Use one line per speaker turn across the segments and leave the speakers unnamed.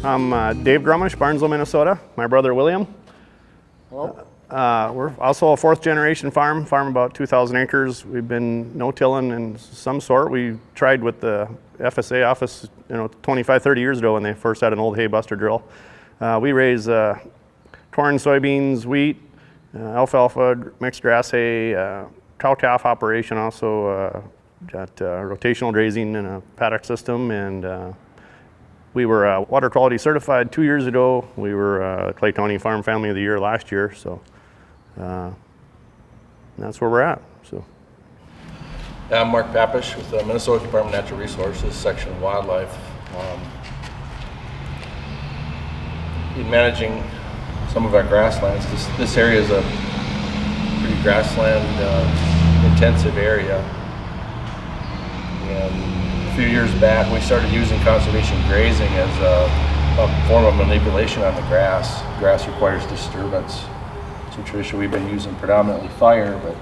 I'm Dave Grumish, Barnesville, Minnesota. My brother William.
Hello.
We're also a fourth generation farm about 2,000 acres. We've been no-tilling in some sort. We tried with the FSA office 25, 30 years ago when they first had an old hay buster drill. We raise corn, soybeans, wheat, alfalfa, mixed grass hay, cow-calf operation also, got rotational grazing in a paddock system, and we were water quality certified 2 years ago. We were Clay County Farm Family of the Year last year, so that's where we're at. So,
I'm Mark Papish with the Minnesota Department of Natural Resources, Section of Wildlife. In managing some of our grasslands, this area is a pretty grassland intensive area, and a few years back we started using conservation grazing as a form of manipulation on the grass. Grass requires disturbance, so traditionally we've been using predominantly fire, but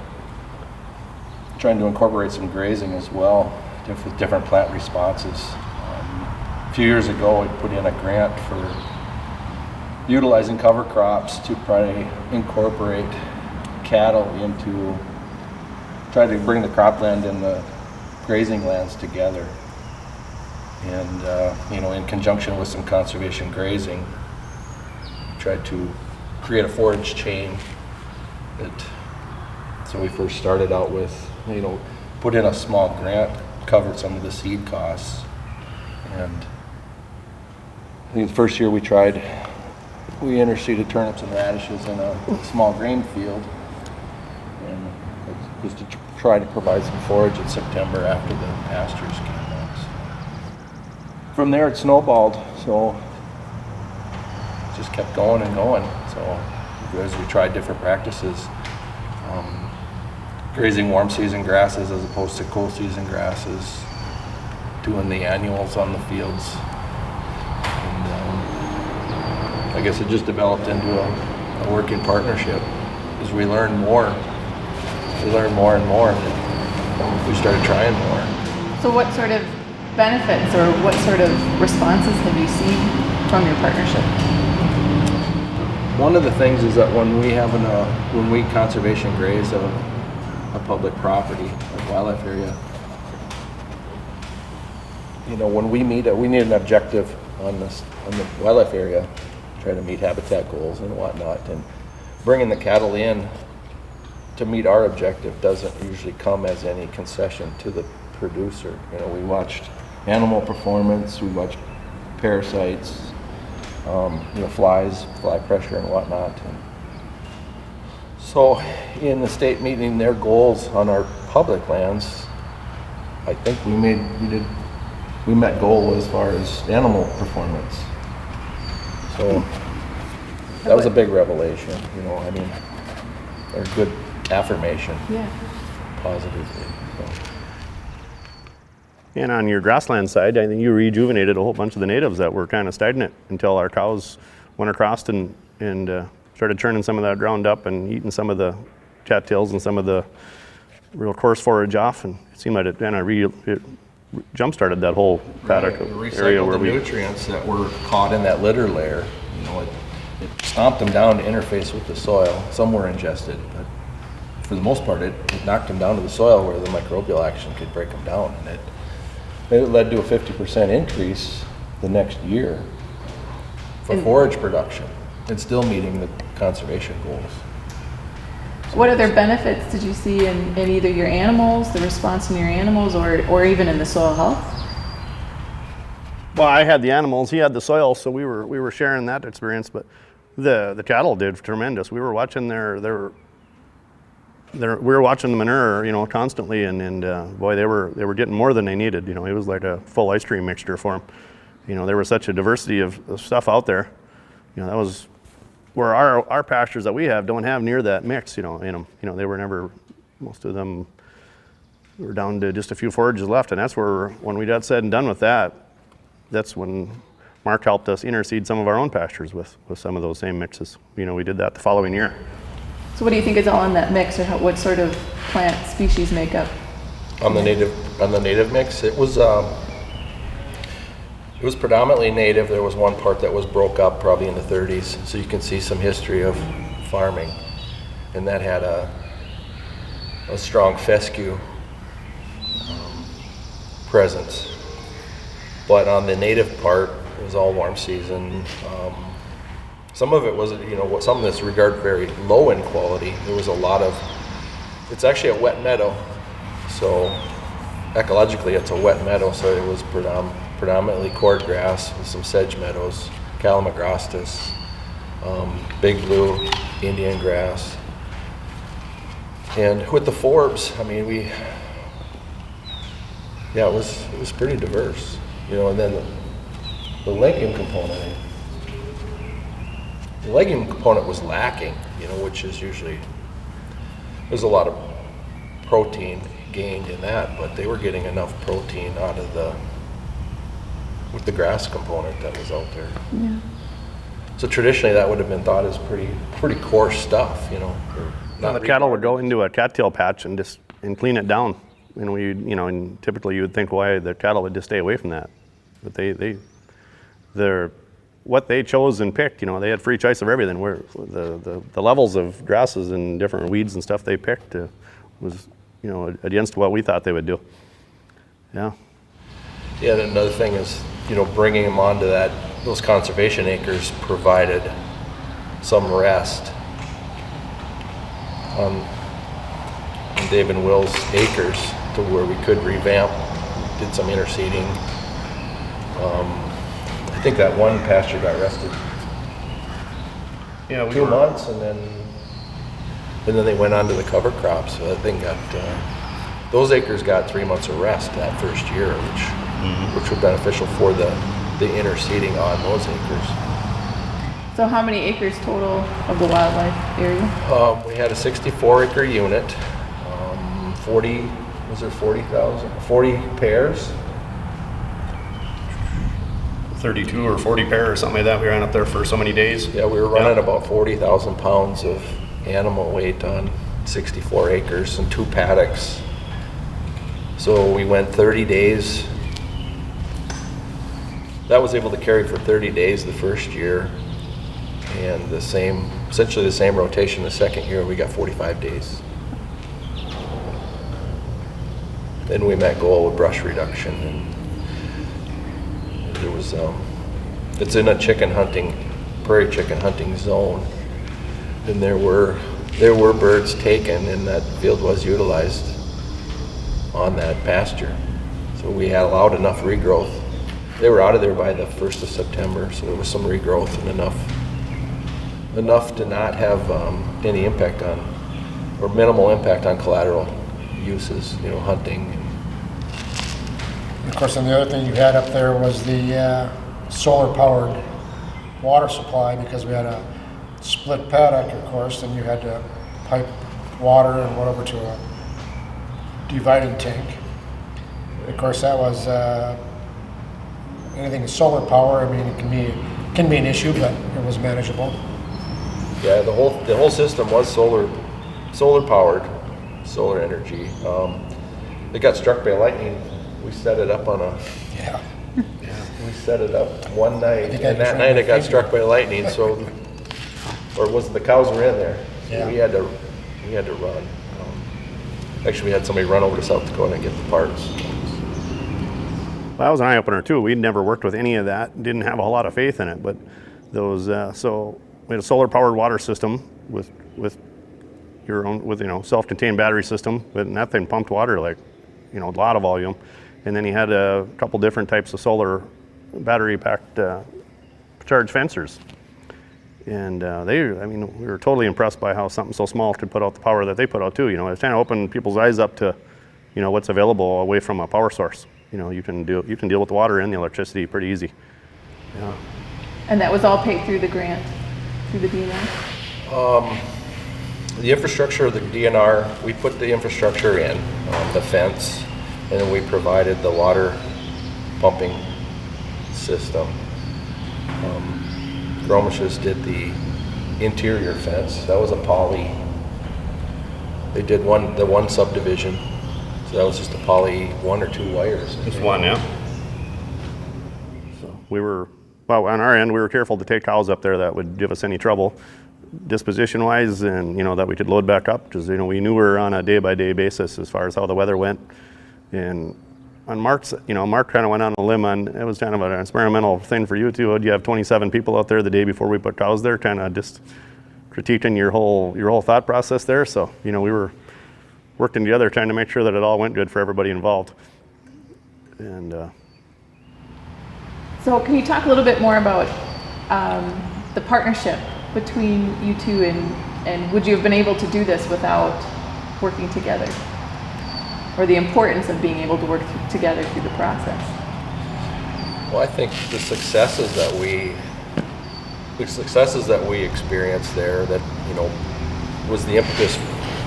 trying to incorporate some grazing as well with different plant responses. A few years ago we put in a grant for utilizing cover crops to try to incorporate cattle into, try to bring the cropland and the grazing lands together. And in conjunction with some conservation grazing, tried to create a forage chain so we first started out with, put in a small grant, covered some of the seed costs. And I think the first year we tried, we interseeded turnips and radishes in a small grain field, and it was to try to provide some forage in September after the pastures came out. From there it snowballed, so it just kept going and going. So as we tried different practices, grazing warm season grasses as opposed to cool season grasses, doing the annuals on the fields. I guess it just developed into a working partnership. As we learned more and more, and we started trying more.
So what sort of benefits or what sort of responses have you seen from your partnership?
One of the things is that when we conservation graze a public property, a wildlife area, when we need an objective on the wildlife area, try to meet habitat goals and whatnot, and bringing the cattle in to meet our objective doesn't usually come as any concession to the producer. We watched animal performance, we watched parasites, flies, fly pressure and whatnot. And so in the state meeting their goals on our public lands, I think we met goal as far as animal performance. So that was a big revelation, or good affirmation.
Yeah.
Positively. So.
And on your grassland side, I think you rejuvenated a whole bunch of the natives that were kind of stagnant until our cows went across and started turning some of that ground up and eating some of the cattails and some of the real coarse forage off, and it seemed like it kind of jump-started that whole paddock area where
the nutrients that were caught in that litter layer. It stomped them down to interface with the soil. Some were ingested, but for the most part, it knocked them down to the soil where the microbial action could break them down, and it led to a 50% increase the next year for forage production, and still meeting the conservation goals.
What other benefits did you see in either your animals, the response in your animals, or even in the soil health?
Well, I had the animals, he had the soil, so we were sharing that experience. But the cattle did tremendous. We were watching we were watching the manure, constantly, and boy, they were getting more than they needed. It was like a full ice cream mixture for them. There was such a diversity of stuff out there. That was where our pastures that we have don't have near that mix, in them. They were never, most of them were down to just a few forages left, and that's where, when we got said and done with that, that's when Mark helped us interseed some of our own pastures with some of those same mixes. We did that the following year.
So what do you think is all in that mix, or what sort of plant species make up?
On the native mix, it was It was predominantly native. There was one part that was broke up probably in the 30s, so you can see some history of farming. And that had a strong fescue presence. But on the native part, it was all warm season. Some of it was, some of this regard very low in quality. There was a lot of, it's actually a wet meadow. So ecologically, it's a wet meadow, so it was predominantly cordgrass with some sedge meadows, Calamagrostis, big blue, Indian grass. And with the forbs, I mean, it was pretty diverse, and then the legume component. The legume component was lacking, which is usually, there's a lot of protein gained in that, but they were getting enough protein out of with the grass component that was out there.
Yeah.
So traditionally that would have been thought as pretty coarse stuff,
Well, the cattle would go into a cattail patch and clean it down. And typically you would think why the cattle would just stay away from that. But what they chose and picked, they had free choice of everything. Where the levels of grasses and different weeds and stuff they picked was, against what we thought they would do. Yeah.
Yeah, and another thing is, bringing them onto those conservation acres provided some rest on Dave and Will's acres to where we could revamp, did some interseeding. I think that one pasture got rested
Yeah,
2 months, and then they went on to the cover crops. So that thing those acres got 3 months of rest that first year, which was beneficial for the interseeding on those acres.
So how many acres total of the wildlife area?
We had a 64-acre unit, 40 pairs.
32 or 40 pair or something like that. We ran up there for so many days.
Yeah, we were running about 40,000 pounds of animal weight on 64 acres and 2 paddocks. So we went 30 days. That was able to carry for 30 days the first year, and essentially the same rotation the second year. We got 45 days. Then we met goal with brush reduction, and there was it's in a prairie chicken hunting zone, and there were birds taken, and that field was utilized on that pasture. So we had allowed enough regrowth. They were out of there by the 1st of September, so there was some regrowth and enough to not have any impact on, or minimal impact on collateral uses, hunting.
Of course, and the other thing you had up there was the solar-powered water supply, because we had a split paddock, of course, and you had to pipe water and whatever to a dividing tank. Of course, that was anything solar power. I mean, it can be an issue, but it was manageable.
Yeah, the whole system was solar powered, solar energy. It got struck by lightning. We set it up
Yeah.
we set it up one night,
think
and
I
that
tried
night
my
it got
finger.
struck by lightning. So, or was it the cows were in there? So
Yeah.
we had to run. Actually, we had somebody run over to South Dakota and get the parts.
Well, that was an eye opener too. We'd never worked with any of that. Didn't have a whole lot of faith in it, but those. So we had a solar powered water system with your own self-contained battery system, but that thing pumped water like a lot of volume. And then he had a couple different types of solar battery packed charge fencers. And we were totally impressed by how something so small could put out the power that they put out too. It kind of opened people's eyes up to, what's available away from a power source. You can deal with the water and the electricity pretty easy. Yeah.
And that was all paid through the grant, through the DNR?
The infrastructure of the DNR, we put the infrastructure in, the fence, and then we provided the water pumping system. Gromish's did the interior fence. That was a poly. They did the one subdivision, so that was just a poly 1 or 2 wires.
Just one, yeah. well, on our end, we were careful to take cows up there that would give us any trouble disposition wise, and that we could load back up, because we knew we were on a day by day basis as far as how the weather went. And on Mark's, Mark kind of went on a limb on, it was kind of an experimental thing for you too. You have 27 people out there the day before we put cows there, kind of just critiquing your whole thought process there. So, we were working together trying to make sure that it all went good for everybody involved. And
So can you talk a little bit more about the partnership between you two, and would you have been able to do this without working together? Or the importance of being able to work together through the process?
Well, I think the successes that we experienced there, that was the impetus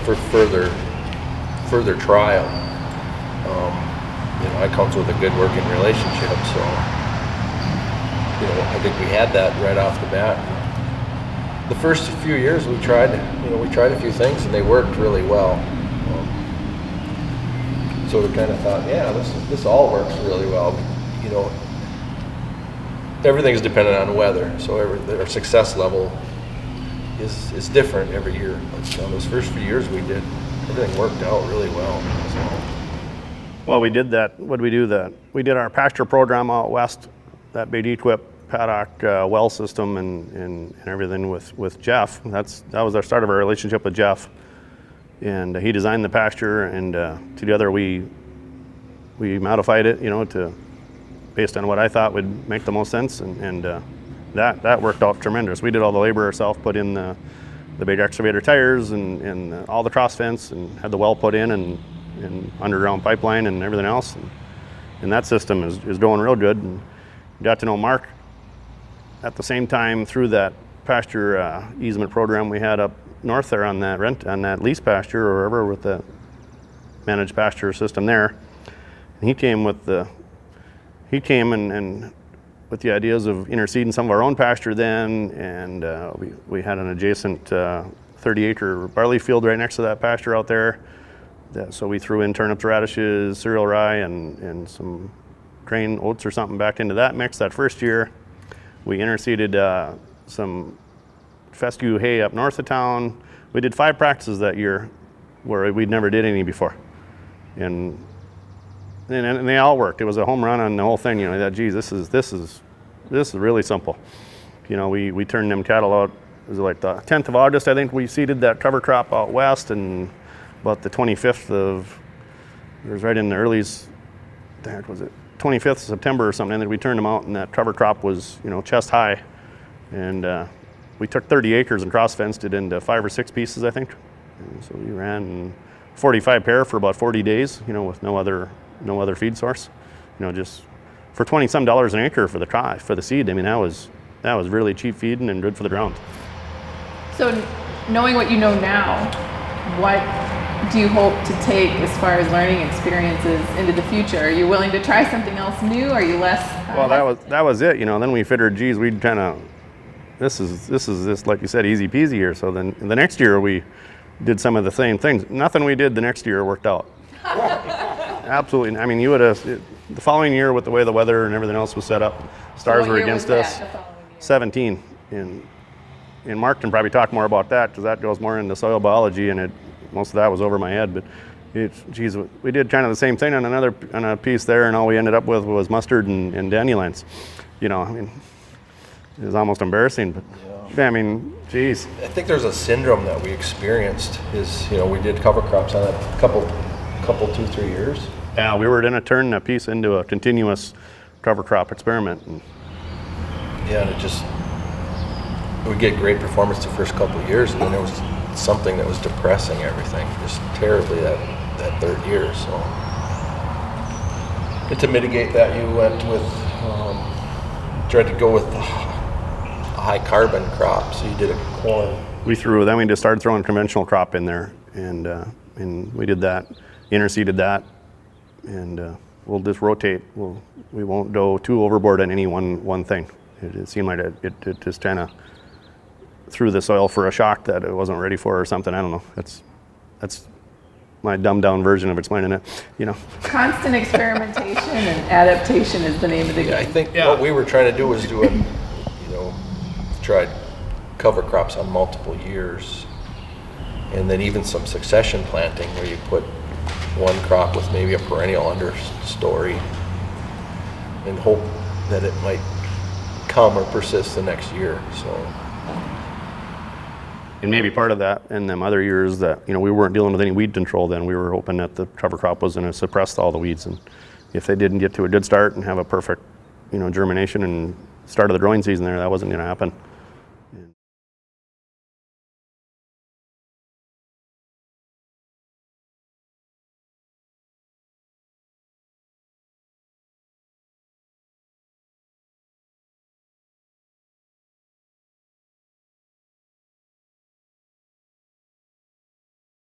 for further trial. I comes with a good working relationship, so I think we had that right off the bat. The first few years we tried a few things and they worked really well. So we kind of thought, yeah, this all works really well. Everything's dependent on weather, so our success level is different every year. But those first few years we did, everything worked out really well.
well, we did that. What did we do? We did our pasture program out west, that big equip paddock well system and everything with Jeff. That was the start of our relationship with Jeff. And he designed the pasture, and together we modified it, based on what I thought would make the most sense, and that worked out tremendous. We did all the labor ourselves, put in the big excavator tires and all the cross fence, and had the well put in and underground pipeline and everything else, and that system is going real good. And got to know Mark at the same time through that pasture easement program we had up north there on that lease pasture or wherever, with the managed pasture system there. And he came and with the ideas of interseeding some of our own pasture then, and we had an adjacent 30-acre barley field right next to that pasture out there. So we threw in turnips, radishes, cereal rye, and some grain oats or something back into that mix that first year. We interseeded some fescue hay up north of town. We did 5 practices that year where we'd never did any before, and they all worked. It was a home run on the whole thing. Geez, this is really simple. We turned them cattle out. It was like the 10th of August, I think. We seeded that cover crop out west, and about the 25th it was right in the earlies. Was it 25th of September or something? And then we turned them out, and that cover crop was chest high, and we took 30 acres and cross-fenced it into 5 or 6 pieces, I think. And so we ran 45 pair for about 40 days, with no other feed source. Just for $20-some an acre for the seed. I mean, that was really cheap feeding and good for the ground.
So knowing what you know now, what do you hope to take as far as learning experiences into the future? Are you willing to try something else new? Are you less?
Well, that was it. Then we figured, geez, we'd kind of, this is like you said, easy peasy here. So then the next year we did some of the same things. Nothing we did the next year worked out. Absolutely. I mean, you would have, the following year with the way the weather and everything else was set up, stars were against us. 17. And Mark can probably talk more about that, because that goes more into soil biology, and most of that was over my head. But geez, we did kind of the same thing on a piece there, and all we ended up with was mustard and dandelions. I mean, it was almost embarrassing, but yeah. I mean, geez.
I think there's a syndrome that we experienced is, we did cover crops on a couple 2-3 years.
Yeah, we were going to turn a piece into a continuous cover crop experiment. And
yeah, and we'd get great performance the first couple of years, and then there was something that was depressing everything just terribly that third year. So, and to mitigate that, you went with tried to go with a high carbon crop. So you did a corn.
We just started throwing conventional crop in there, and we did that, interseeded that, and we'll just rotate. We won't go too overboard on any one thing. It seemed like it just kind of threw the soil for a shock that it wasn't ready for or something. I don't know. That's my dumbed down version of explaining it, you know.
Constant experimentation and adaptation is the name of the
Yeah, I
game.
think what we were trying to do was tried cover crops on multiple years. And then even some succession planting where you put one crop with maybe a perennial understory and hope that it might come or persist the next year, so.
And maybe part of that in them other years that, you know, we weren't dealing with any weed control then. We were hoping that the cover crop was going to suppress all the weeds. And if they didn't get to a good start and have a perfect, you know, germination and start of the growing season there, that wasn't going to happen.